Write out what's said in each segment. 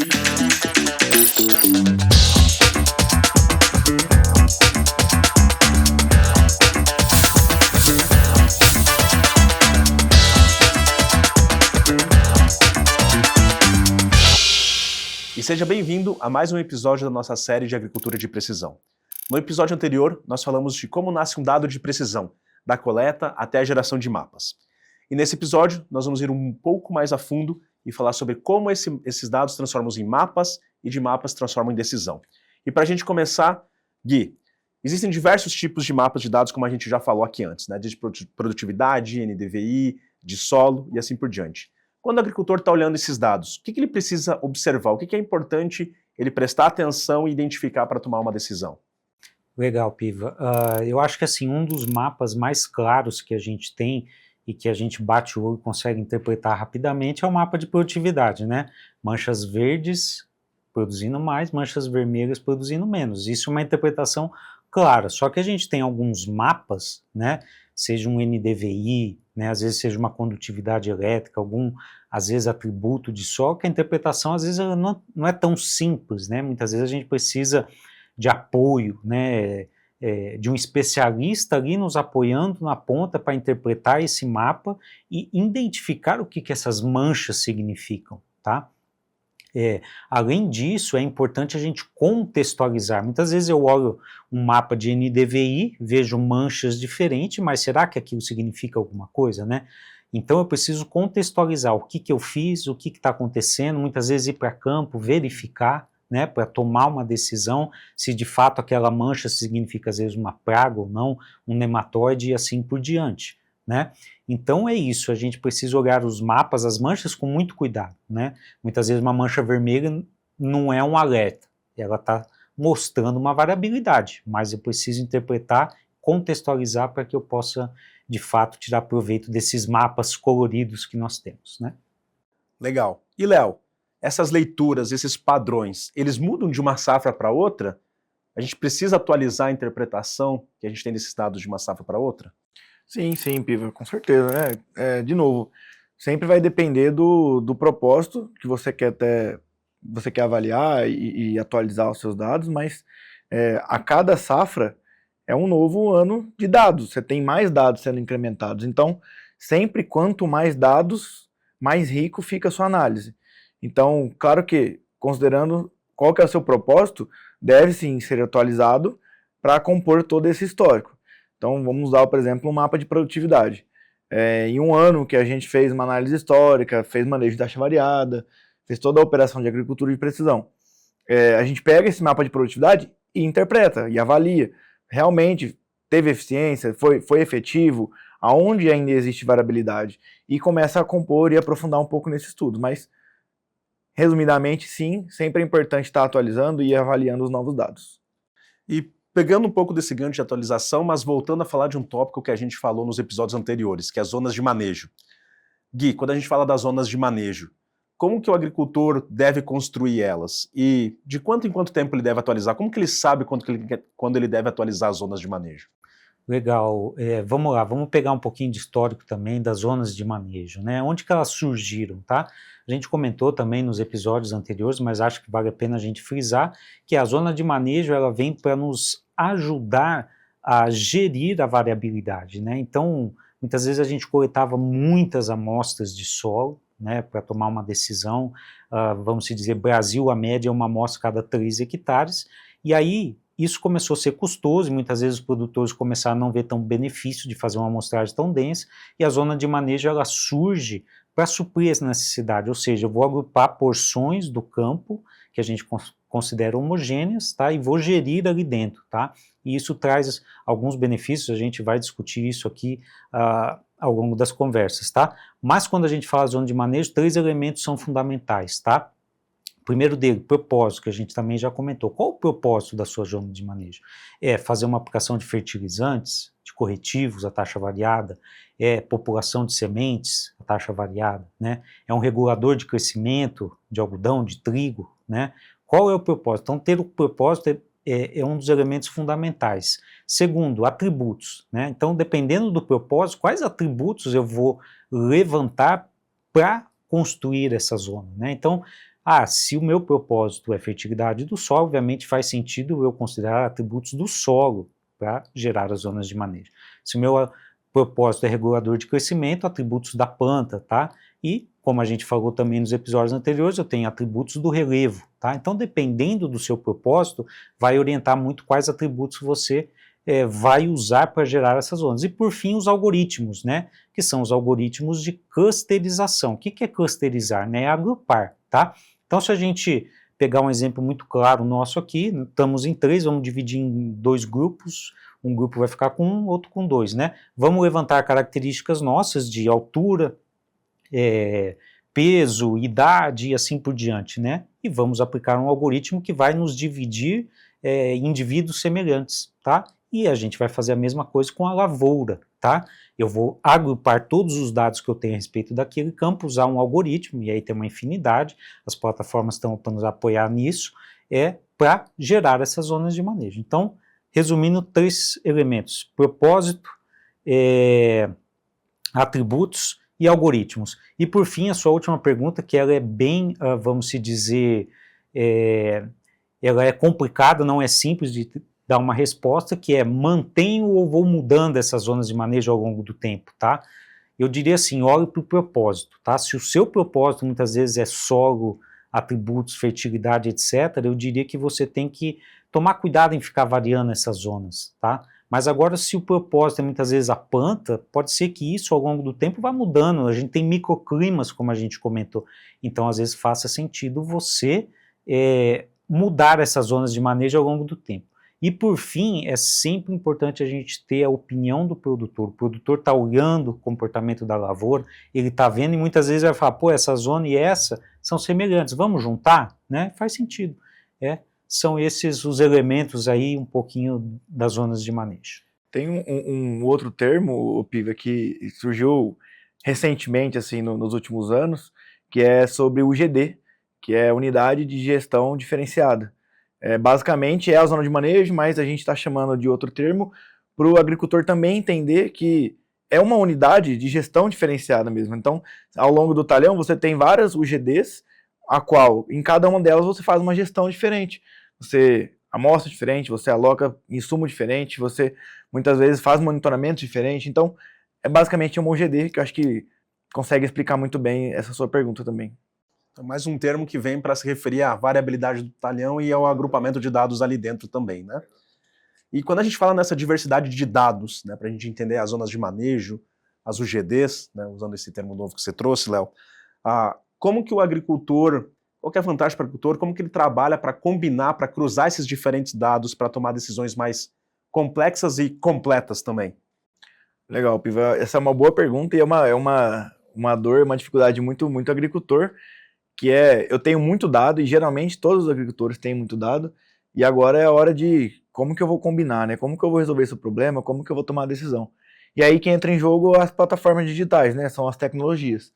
E seja bem-vindo a mais um episódio da nossa série de Agricultura de Precisão. No episódio anterior, nós falamos de como nasce um dado de precisão, da coleta até a geração de mapas. E nesse episódio, nós vamos ir um pouco mais a fundo e falar sobre como esses dados transformam em mapas e de mapas transformam em decisão. E para a gente começar, Gui, existem diversos tipos de mapas de dados, como a gente já falou aqui antes, né? De produtividade, NDVI, de solo e assim por diante. Quando o agricultor está olhando esses dados, o que ele precisa observar? O que é importante ele prestar atenção e identificar para tomar uma decisão? Legal, Piva. Eu acho que assim, um dos mapas mais claros que a gente tem e que a gente bate o olho e consegue interpretar rapidamente é o mapa de produtividade, né? Manchas verdes produzindo mais, manchas vermelhas produzindo menos. Isso é uma interpretação clara, só que a gente tem alguns mapas, né? Seja um NDVI, né, às vezes seja uma condutividade elétrica, às vezes atributo de solo, que a interpretação às vezes ela não é tão simples, né? Muitas vezes a gente precisa de apoio, né, de um especialista ali nos apoiando na ponta para interpretar esse mapa e identificar o que essas manchas significam, tá? Além disso, é importante a gente contextualizar. Muitas vezes eu olho um mapa de NDVI, vejo manchas diferentes, mas será que aquilo significa alguma coisa, né? Então eu preciso contextualizar o que eu fiz, o que está acontecendo, muitas vezes ir para campo, verificar, né, para tomar uma decisão, se de fato aquela mancha significa às vezes uma praga ou não, um nematóide e assim por diante, né? Então é isso, a gente precisa olhar os mapas, as manchas com muito cuidado, né? Muitas vezes uma mancha vermelha não é um alerta, ela está mostrando uma variabilidade, mas eu preciso interpretar, contextualizar para que eu possa de fato tirar proveito desses mapas coloridos que nós temos, né? Legal. E Léo, essas leituras, esses padrões, eles mudam de uma safra para outra? A gente precisa atualizar a interpretação que a gente tem desses dados de uma safra para outra? Sim, Piva, com certeza, né? De novo, sempre vai depender do propósito que você quer avaliar e atualizar os seus dados, mas a cada safra é um novo ano de dados, você tem mais dados sendo incrementados, então sempre quanto mais dados, mais rico fica a sua análise. Então, claro que, considerando qual que é o seu propósito, deve sim ser atualizado para compor todo esse histórico. Então, vamos dar, por exemplo, um mapa de produtividade. Em um ano que a gente fez uma análise histórica, fez manejo de taxa variada, fez toda a operação de agricultura de precisão. A gente pega esse mapa de produtividade e interpreta, e avalia. Realmente teve eficiência, foi efetivo, aonde ainda existe variabilidade, e começa a compor e aprofundar um pouco nesse estudo. Mas, resumidamente, sim, sempre é importante estar atualizando e avaliando os novos dados. E pegando um pouco desse gancho de atualização, mas voltando a falar de um tópico que a gente falou nos episódios anteriores, que é as zonas de manejo. Gui, quando a gente fala das zonas de manejo, como que o agricultor deve construir elas? E de quanto em quanto tempo ele deve atualizar? Como que ele sabe quando ele deve atualizar as zonas de manejo? Legal, vamos lá, vamos pegar um pouquinho de histórico também das zonas de manejo, né? Onde que elas surgiram, tá? A gente comentou também nos episódios anteriores, mas acho que vale a pena a gente frisar que a zona de manejo ela vem para nos ajudar a gerir a variabilidade, né? Então, muitas vezes a gente coletava muitas amostras de solo, né, para tomar uma decisão, vamos dizer, Brasil, a média é uma amostra cada 3 hectares, e aí isso começou a ser custoso e muitas vezes os produtores começaram a não ver tão benefício de fazer uma amostragem tão densa e a zona de manejo ela surge para suprir essa necessidade, ou seja, eu vou agrupar porções do campo que a gente considera homogêneas, tá, e vou gerir ali dentro, tá, e isso traz alguns benefícios, a gente vai discutir isso aqui ao longo das conversas, tá, mas quando a gente fala de zona de manejo, 3 elementos são fundamentais, tá. O primeiro dele, propósito, que a gente também já comentou. Qual o propósito da sua zona de manejo? É fazer uma aplicação de fertilizantes, de corretivos, a taxa variada, é população de sementes, a taxa variada, né? É um regulador de crescimento de algodão, de trigo, né? Qual é o propósito? Então, ter o propósito é um dos elementos fundamentais. Segundo, atributos, né? Então, dependendo do propósito, quais atributos eu vou levantar para construir essa zona, né? Então, Se o meu propósito é fertilidade do solo, obviamente faz sentido eu considerar atributos do solo para gerar as zonas de manejo. Se o meu propósito é regulador de crescimento, atributos da planta, tá? E, como a gente falou também nos episódios anteriores, eu tenho atributos do relevo, tá? Então, dependendo do seu propósito, vai orientar muito quais atributos você vai usar para gerar essas zonas. E, por fim, os algoritmos, né? Que são os algoritmos de clusterização. O que é clusterizar? Né? É agrupar, tá? Então, se a gente pegar um exemplo muito claro nosso aqui, estamos em 3, vamos dividir em 2 grupos, um grupo vai ficar com 1, outro com 2, né? Vamos levantar características nossas de altura, peso, idade e assim por diante, né? E vamos aplicar um algoritmo que vai nos dividir em indivíduos semelhantes, tá? E a gente vai fazer a mesma coisa com a lavoura, tá? Eu vou agrupar todos os dados que eu tenho a respeito daquele campo, usar um algoritmo, e aí tem uma infinidade, as plataformas estão para nos apoiar nisso, para gerar essas zonas de manejo. Então, resumindo, 3 elementos: propósito, atributos e algoritmos. E por fim, a sua última pergunta, que ela é bem, vamos se dizer, ela é complicada, não é simples de dar uma resposta, que é: mantenho ou vou mudando essas zonas de manejo ao longo do tempo, tá? Eu diria assim, olhe para o propósito, tá? Se o seu propósito muitas vezes é solo, atributos, fertilidade, etc., eu diria que você tem que tomar cuidado em ficar variando essas zonas, tá? Mas agora, se o propósito é muitas vezes a planta, pode ser que isso ao longo do tempo vá mudando. A gente tem microclimas, como a gente comentou. Então, às vezes, faça sentido você mudar essas zonas de manejo ao longo do tempo. E, por fim, é sempre importante a gente ter a opinião do produtor. O produtor está olhando o comportamento da lavoura, ele está vendo e muitas vezes vai falar: pô, essa zona e essa são semelhantes, vamos juntar? Né? Faz sentido. São esses os elementos aí, um pouquinho das zonas de manejo. Tem um outro termo, Piva, que surgiu recentemente, assim, nos últimos anos, que é sobre o UGD, que é Unidade de Gestão Diferenciada. Basicamente é a zona de manejo, mas a gente está chamando de outro termo para o agricultor também entender que é uma unidade de gestão diferenciada mesmo. Então, ao longo do talhão, você tem várias UGDs, a qual, em cada uma delas, você faz uma gestão diferente. Você amostra diferente, você aloca insumo diferente, você muitas vezes faz monitoramento diferente. Então, é basicamente uma UGD, que eu acho que consegue explicar muito bem essa sua pergunta também. Então, mais um termo que vem para se referir à variabilidade do talhão e ao agrupamento de dados ali dentro também, né? E quando a gente fala nessa diversidade de dados, né, para a gente entender as zonas de manejo, as UGDs, né, usando esse termo novo que você trouxe, Léo, como que o agricultor, qual que é a vantagem para o agricultor, como que ele trabalha para combinar, para cruzar esses diferentes dados para tomar decisões mais complexas e completas também? Legal, Piva, essa é uma boa pergunta e é uma dor, uma dificuldade muito agricultor, que eu tenho muito dado, e geralmente todos os agricultores têm muito dado, e agora é a hora de como que eu vou combinar, né? Como que eu vou resolver esse problema, como que eu vou tomar a decisão. E aí que entra em jogo as plataformas digitais, né? São as tecnologias.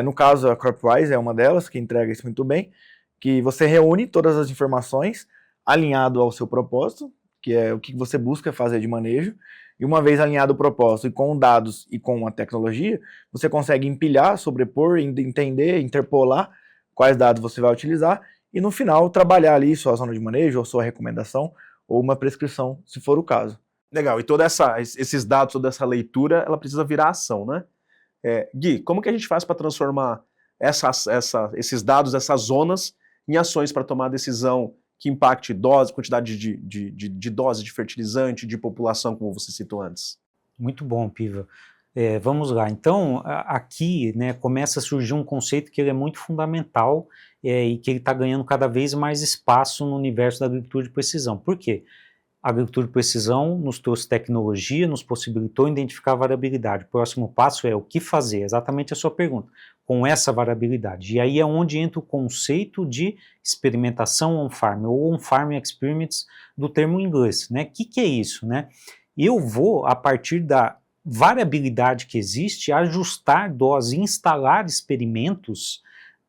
No caso, a CropWise é uma delas, que entrega isso muito bem, que você reúne todas as informações alinhado ao seu propósito, que é o que você busca fazer de manejo, e uma vez alinhado o propósito e com dados e com a tecnologia, você consegue empilhar, sobrepor, entender, interpolar quais dados você vai utilizar e no final trabalhar ali sua zona de manejo ou sua recomendação ou uma prescrição, se for o caso. Legal, e esses dados, toda essa leitura, ela precisa virar ação, né? Gui, como que a gente faz para transformar esses dados, essas zonas, em ações para tomar decisão que impacte dose, quantidade de dose de fertilizante, de população, como você citou antes? Muito bom, Piva. Vamos lá. Então, aqui, né, começa a surgir um conceito que ele é muito fundamental e que ele está ganhando cada vez mais espaço no universo da agricultura de precisão. Por quê? A agricultura de precisão nos trouxe tecnologia, nos possibilitou identificar a variabilidade. O próximo passo é o que fazer, exatamente a sua pergunta, com essa variabilidade. E aí é onde entra o conceito de experimentação on-farm, ou on-farm experiments, do termo em inglês. Né? O que é isso? Né? Eu vou, a partir da variabilidade que existe, ajustar doses, instalar experimentos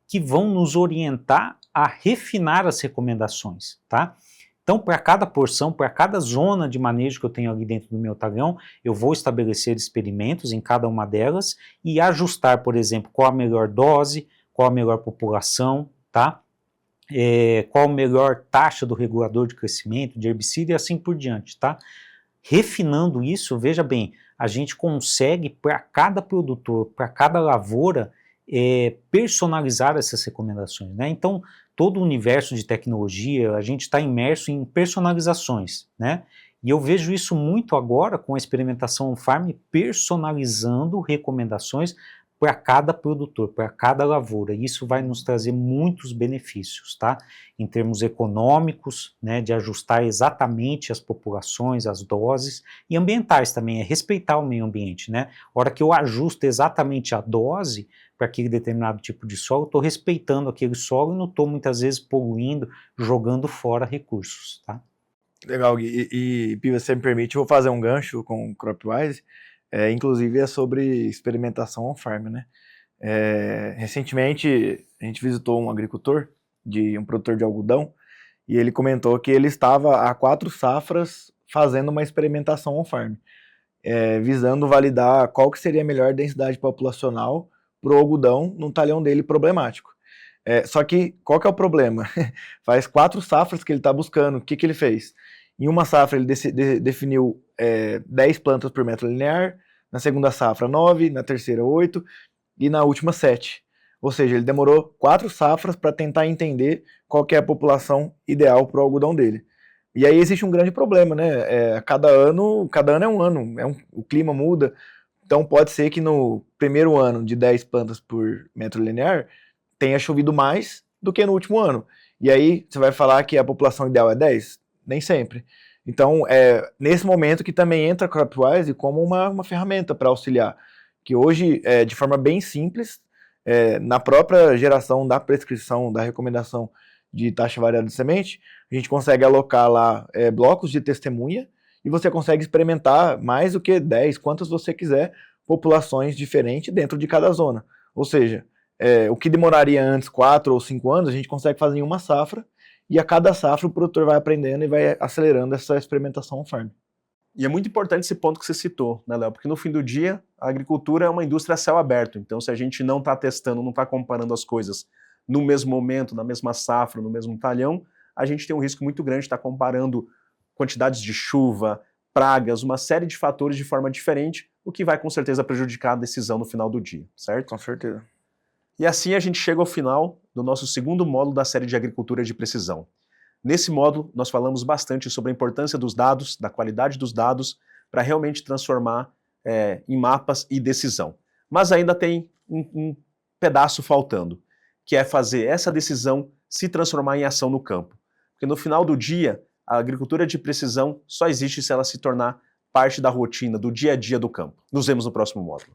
que vão nos orientar a refinar as recomendações, tá? Então, para cada porção, para cada zona de manejo que eu tenho ali dentro do meu talhão, eu vou estabelecer experimentos em cada uma delas e ajustar, por exemplo, qual a melhor dose, qual a melhor população, tá? Qual a melhor taxa do regulador de crescimento, de herbicida e assim por diante, tá? Refinando isso, veja bem, a gente consegue para cada produtor, para cada lavoura, personalizar essas recomendações, né? Então, todo o universo de tecnologia, a gente está imerso em personalizações, né? E eu vejo isso muito agora com a experimentação on-farm, personalizando recomendações para cada produtor, para cada lavoura. Isso vai nos trazer muitos benefícios, tá? Em termos econômicos, né, de ajustar exatamente as populações, as doses, e ambientais também, respeitar o meio ambiente, né? A hora que eu ajusto exatamente a dose para aquele determinado tipo de solo, eu estou respeitando aquele solo e não estou muitas vezes poluindo, jogando fora recursos, tá? Legal, Gui. E Piva, se você me permite, eu vou fazer um gancho com o CropWise, inclusive é sobre experimentação on-farm, né? Recentemente, a gente visitou um agricultor, um produtor de algodão, e ele comentou que ele estava há 4 safras fazendo uma experimentação on-farm, visando validar qual que seria a melhor densidade populacional para o algodão num talhão dele problemático. Só que, qual que é o problema? Faz 4 safras que ele está buscando. O que ele fez? Em uma safra ele definiu 10 plantas por metro linear, na segunda safra 9, na terceira 8 e na última 7. Ou seja, ele demorou 4 safras para tentar entender qual que é a população ideal para o algodão dele. E aí existe um grande problema, né? Cada ano é um ano, o clima muda, então pode ser que no primeiro ano de 10 plantas por metro linear tenha chovido mais do que no último ano. E aí você vai falar que a população ideal é 10? Nem sempre. Então, nesse momento que também entra a CropWise como uma ferramenta para auxiliar, que hoje, de forma bem simples, na própria geração da prescrição, da recomendação de taxa variada de semente, a gente consegue alocar lá blocos de testemunha e você consegue experimentar mais do que 10, quantas você quiser, populações diferentes dentro de cada zona. Ou seja, o que demoraria antes 4 ou 5 anos, a gente consegue fazer em uma safra, e a cada safra o produtor vai aprendendo e vai acelerando essa experimentação on-farm. E é muito importante esse ponto que você citou, né, Léo? Porque no fim do dia, a agricultura é uma indústria a céu aberto. Então, se a gente não está testando, não está comparando as coisas no mesmo momento, na mesma safra, no mesmo talhão, a gente tem um risco muito grande de estar comparando quantidades de chuva, pragas, uma série de fatores de forma diferente, o que vai com certeza prejudicar a decisão no final do dia, certo? Com certeza. E assim a gente chega ao final do nosso segundo módulo da série de agricultura de precisão. Nesse módulo, nós falamos bastante sobre a importância dos dados, da qualidade dos dados, para realmente transformar em mapas e decisão. Mas ainda tem um pedaço faltando, que é fazer essa decisão se transformar em ação no campo. Porque no final do dia, a agricultura de precisão só existe se ela se tornar parte da rotina, do dia a dia do campo. Nos vemos no próximo módulo.